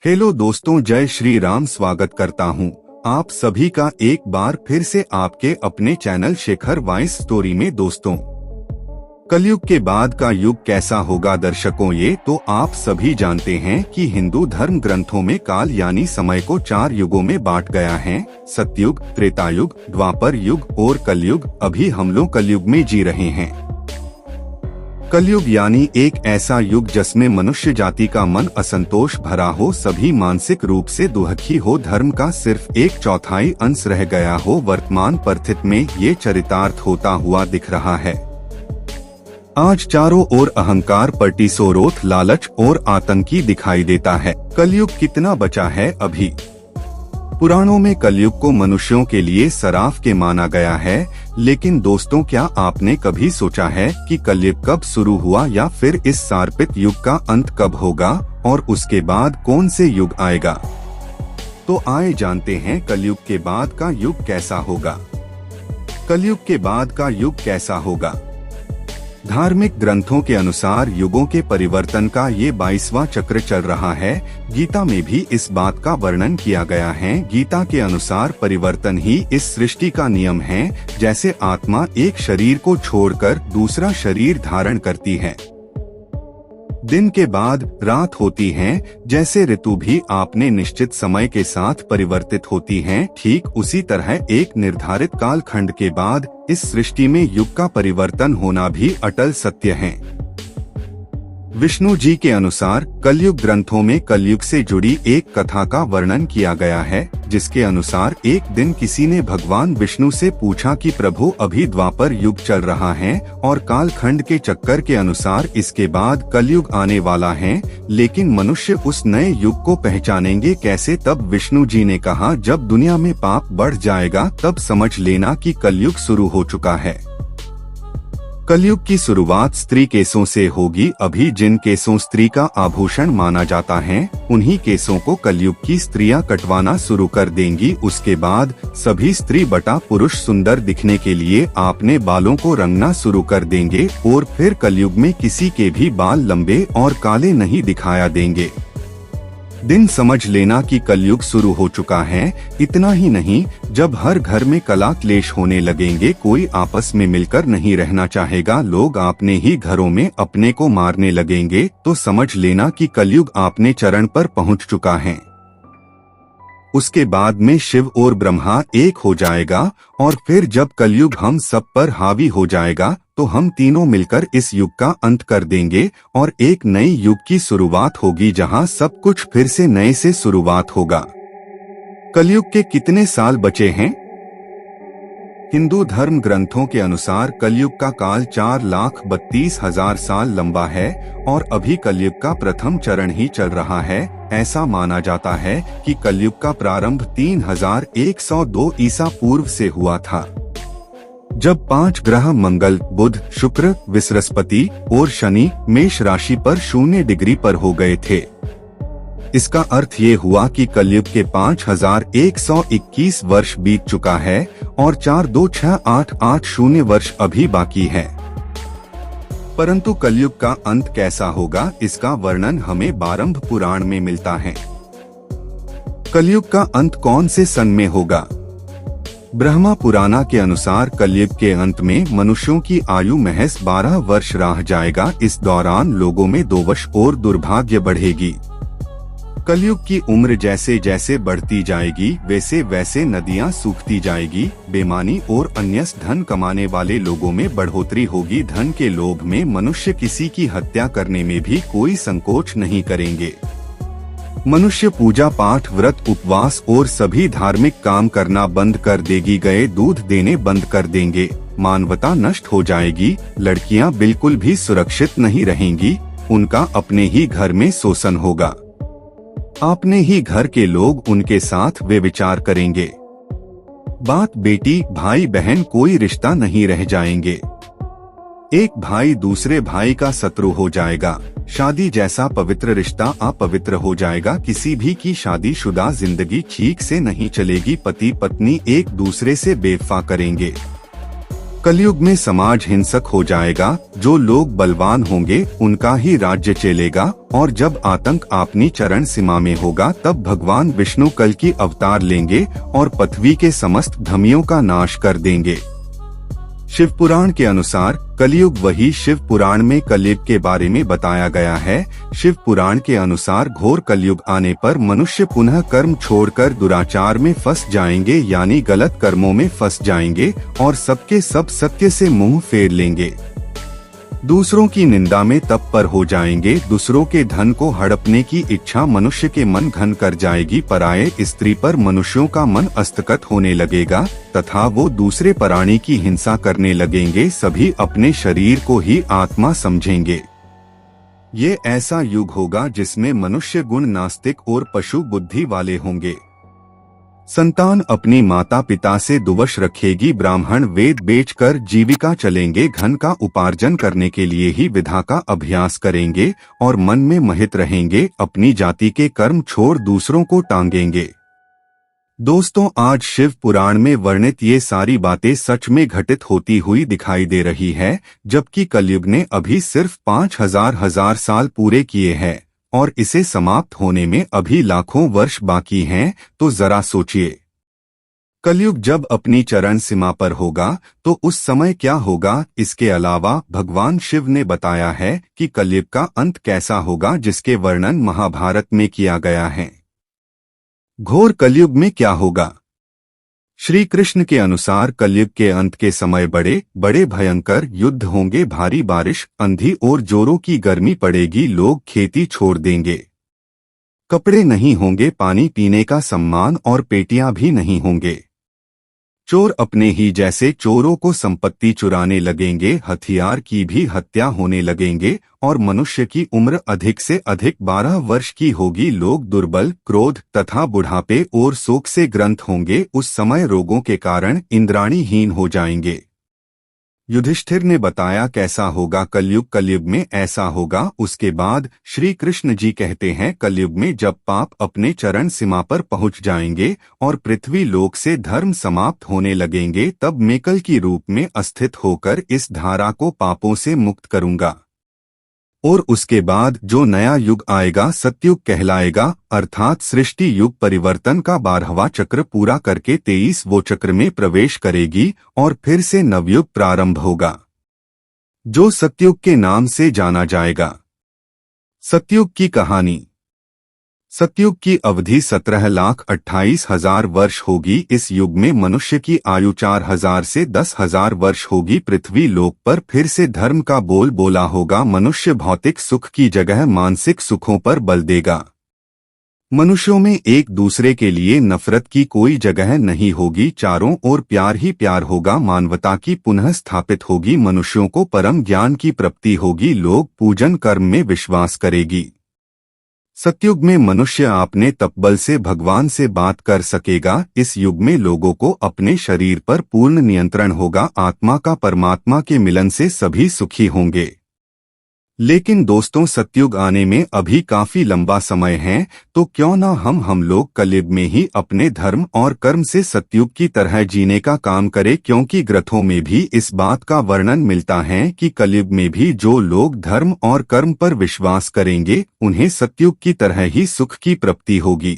Hello दोस्तों, जय श्री राम। स्वागत करता हूं आप सभी का एक बार फिर से आपके अपने चैनल शेखर वाइस स्टोरी में। दोस्तों, कलयुग के बाद का युग कैसा होगा दर्शकों, ये तो आप सभी जानते हैं कि हिंदू धर्म ग्रंथों में काल यानी समय को 4 युगों में बांट गया है। सतयुग, त्रेतायुग, द्वापर युग और कलयुग। अभी हम लोग कलयुग में जी रहे हैं। कलयुग यानी एक ऐसा युग जिसमें मनुष्य जाति का मन असंतोष भरा हो, सभी मानसिक रूप से दुखी हो, धर्म का सिर्फ 1/4 अंश रह गया हो। वर्तमान परिस्थिति में ये चरितार्थ होता हुआ दिख रहा है। आज चारों ओर अहंकार, प्रतिशोरोथ, लालच और आतंकी दिखाई देता है। कलयुग कितना बचा है अभी? पुराणों में कलयुग को मनुष्यों के लिए सराफ के माना गया है, लेकिन दोस्तों, क्या आपने कभी सोचा है कि कलयुग कब शुरू हुआ या फिर इस सार्पित युग का अंत कब होगा और उसके बाद कौन से युग आएगा? तो आइए जानते हैं कलयुग के बाद का युग कैसा होगा। कलयुग के बाद का युग कैसा होगा? धार्मिक ग्रंथों के अनुसार युगों के परिवर्तन का ये 22वां चक्र चल रहा है। गीता में भी इस बात का वर्णन किया गया है। गीता के अनुसार परिवर्तन ही इस सृष्टि का नियम है। जैसे आत्मा एक शरीर को छोड़कर दूसरा शरीर धारण करती है, दिन के बाद रात होती है, जैसे ऋतु भी आपने निश्चित समय के साथ परिवर्तित होती हैं, ठीक उसी तरह एक निर्धारित कालखंड के बाद इस सृष्टि में युग का परिवर्तन होना भी अटल सत्य है। विष्णु जी के अनुसार कलयुग ग्रंथों में कलयुग से जुड़ी एक कथा का वर्णन किया गया है, जिसके अनुसार एक दिन किसी ने भगवान विष्णु से पूछा कि प्रभु, अभी द्वापर युग चल रहा है और कालखंड के चक्कर के अनुसार इसके बाद कलयुग आने वाला है, लेकिन मनुष्य उस नए युग को पहचानेंगे कैसे? तब विष्णु जी ने कहा, जब दुनिया में पाप बढ़ जाएगा तब समझ लेना कि कलयुग शुरू हो चुका है। कलयुग की शुरुआत स्त्री केसों से होगी। अभी जिन केसों स्त्री का आभूषण माना जाता है, उन्हीं केसों को कलयुग की स्त्रियां कटवाना शुरू कर देंगी। उसके बाद सभी स्त्री बटा पुरुष सुंदर दिखने के लिए अपने बालों को रंगना शुरू कर देंगे और फिर कलयुग में किसी के भी बाल लंबे और काले नहीं दिखाया देंगे। दिन समझ लेना कि कलयुग शुरू हो चुका है। इतना ही नहीं, जब हर घर में कला क्लेश होने लगेंगे, कोई आपस में मिलकर नहीं रहना चाहेगा, लोग अपने ही घरों में अपने को मारने लगेंगे, तो समझ लेना कि कलयुग अपने चरण पर पहुंच चुका है। उसके बाद में शिव और ब्रह्मा एक हो जाएगा और फिर जब कलयुग हम सब पर हावी हो जाएगा तो हम तीनों मिलकर इस युग का अंत कर देंगे और एक नई युग की शुरुआत होगी, जहां सब कुछ फिर से नए से शुरुआत होगा। कलयुग के कितने साल बचे हैं? हिंदू धर्म ग्रंथों के अनुसार कलयुग का काल 4,32,000 साल लंबा है और अभी कलयुग का प्रथम चरण ही चल रहा है। ऐसा माना जाता है कि कलयुग का प्रारंभ 3102 ईसा पूर्व से हुआ था, जब 5 ग्रह मंगल, बुध, शुक्र, बृहस्पति और शनि मेष राशि पर 0 डिग्री पर हो गए थे। इसका अर्थ ये हुआ कि कलयुग के 5121 वर्ष बीत चुका है और 426,880 वर्ष अभी बाकी है। परंतु कलयुग का अंत कैसा होगा, इसका वर्णन हमें 12 पुराण में मिलता है। कलयुग का अंत कौन से सन में होगा? ब्रह्मा पुराना के अनुसार कलयुग के अंत में मनुष्यों की आयु महज 12 वर्ष रह जाएगा। इस दौरान लोगों में दोष और दुर्भाग्य बढ़ेगी। कलयुग की उम्र जैसे जैसे बढ़ती जाएगी, वैसे वैसे नदियां सूखती जाएगी। बेईमानी और अन्य धन कमाने वाले लोगों में बढ़ोतरी होगी। धन के लोभ में मनुष्य किसी की हत्या करने में भी कोई संकोच नहीं करेंगे। मनुष्य पूजा पाठ, व्रत, उपवास और सभी धार्मिक काम करना बंद कर देगी। गए दूध देने बंद कर देंगे। मानवता नष्ट हो जाएगी। लड़कियां बिल्कुल भी सुरक्षित नहीं रहेंगी। उनका अपने ही घर में शोषण होगा। अपने ही घर के लोग उनके साथ व्यभिचार करेंगे। बात बेटी, भाई, बहन कोई रिश्ता नहीं रह जाएंगे। एक भाई दूसरे भाई का शत्रु हो जाएगा। शादी जैसा पवित्र रिश्ता अपवित्र हो जाएगा। किसी भी की शादीशुदा जिंदगी ठीक से नहीं चलेगी। पति पत्नी एक दूसरे से बेवफा करेंगे। कलयुग में समाज हिंसक हो जाएगा, जो लोग बलवान होंगे उनका ही राज्य चलेगा, और जब आतंक अपनी चरण सीमा में होगा तब भगवान विष्णु कल की अवतार लेंगे और पृथ्वी के समस्त धर्मियों का नाश कर देंगे। शिव पुराण के अनुसार कलयुग वही शिव पुराण में कलयुग के बारे में बताया गया है। शिव पुराण के अनुसार घोर कलयुग आने पर मनुष्य पुनः कर्म छोड़कर दुराचार में फंस जाएंगे, यानी गलत कर्मों में फंस जाएंगे और सबके सब सत्य से मुंह फेर लेंगे। दूसरों की निंदा में तत्पर हो जाएंगे। दूसरों के धन को हड़पने की इच्छा मनुष्य के मन घन कर जाएगी। पराये स्त्री पर मनुष्यों का मन अस्तगत होने लगेगा तथा वो दूसरे प्राणी की हिंसा करने लगेंगे। सभी अपने शरीर को ही आत्मा समझेंगे। ये ऐसा युग होगा जिसमें मनुष्य गुण नास्तिक और पशु बुद्धि वाले होंगे। संतान अपनी माता पिता से दुवश रखेगी। ब्राह्मण वेद बेचकर जीविका चलेंगे। धन का उपार्जन करने के लिए ही विद्या का अभ्यास करेंगे और मन में मोहित रहेंगे। अपनी जाति के कर्म छोड़ दूसरों को टांगेंगे। दोस्तों, आज शिव पुराण में वर्णित ये सारी बातें सच में घटित होती हुई दिखाई दे रही है, जबकि कलयुग ने अभी सिर्फ 5000 साल पूरे किए हैं और इसे समाप्त होने में अभी लाखों वर्ष बाकी हैं। तो जरा सोचिए, कलयुग जब अपनी चरण सीमा पर होगा तो उस समय क्या होगा। इसके अलावा भगवान शिव ने बताया है कि कलयुग का अंत कैसा होगा, जिसके वर्णन महाभारत में किया गया है। घोर कलयुग में क्या होगा। श्री कृष्ण के अनुसार कलयुग के अंत के समय बड़े बड़े भयंकर युद्ध होंगे। भारी बारिश, अंधी और जोरों की गर्मी पड़ेगी। लोग खेती छोड़ देंगे। कपड़े नहीं होंगे, पानी पीने का सम्मान और पेटियां भी नहीं होंगे। चोर अपने ही जैसे चोरों को संपत्ति चुराने लगेंगे। हथियार की भी हत्या होने लगेंगे और मनुष्य की उम्र अधिक से अधिक 12 वर्ष की होगी। लोग दुर्बल, क्रोध तथा बुढ़ापे और शोक से ग्रस्त होंगे। उस समय रोगों के कारण इंद्राणीहीन हो जाएंगे। युधिष्ठिर ने बताया कैसा होगा कलयुग। कलयुग में ऐसा होगा। उसके बाद श्री कृष्ण जी कहते हैं, कलयुग में जब पाप अपने चरण सीमा पर पहुंच जाएंगे और पृथ्वी लोक से धर्म समाप्त होने लगेंगे, तब मैं कल की रूप में अस्थित होकर इस धारा को पापों से मुक्त करूंगा। और उसके बाद जो नया युग आएगा सतयुग कहलाएगा, अर्थात सृष्टि युग परिवर्तन का 12वां चक्र पूरा करके 23वें चक्र में प्रवेश करेगी और फिर से नवयुग प्रारंभ होगा, जो सतयुग के नाम से जाना जाएगा। सतयुग की कहानी। सतयुग की अवधि 17,28,000 वर्ष होगी। इस युग में मनुष्य की आयु 4000 से 10,000 वर्ष होगी। पृथ्वी लोक पर फिर से धर्म का बोल बोला होगा। मनुष्य भौतिक सुख की जगह मानसिक सुखों पर बल देगा। मनुष्यों में एक दूसरे के लिए नफरत की कोई जगह नहीं होगी। चारों ओर प्यार ही प्यार होगा। मानवता की पुनः स्थापित होगी। मनुष्यों को परम ज्ञान की प्राप्ति होगी। लोग पूजन कर्म में विश्वास करेगी। सतयुग में मनुष्य अपने तपबल से भगवान से बात कर सकेगा। इस युग में लोगों को अपने शरीर पर पूर्ण नियंत्रण होगा। आत्मा का परमात्मा के मिलन से सभी सुखी होंगे। लेकिन दोस्तों, सतयुग आने में अभी काफी लंबा समय है, तो क्यों ना हम लोग कलयुग में ही अपने धर्म और कर्म से सतयुग की तरह जीने का काम करें, क्योंकि ग्रंथों में भी इस बात का वर्णन मिलता है कि कलयुग में भी जो लोग धर्म और कर्म पर विश्वास करेंगे उन्हें सतयुग की तरह ही सुख की प्राप्ति होगी।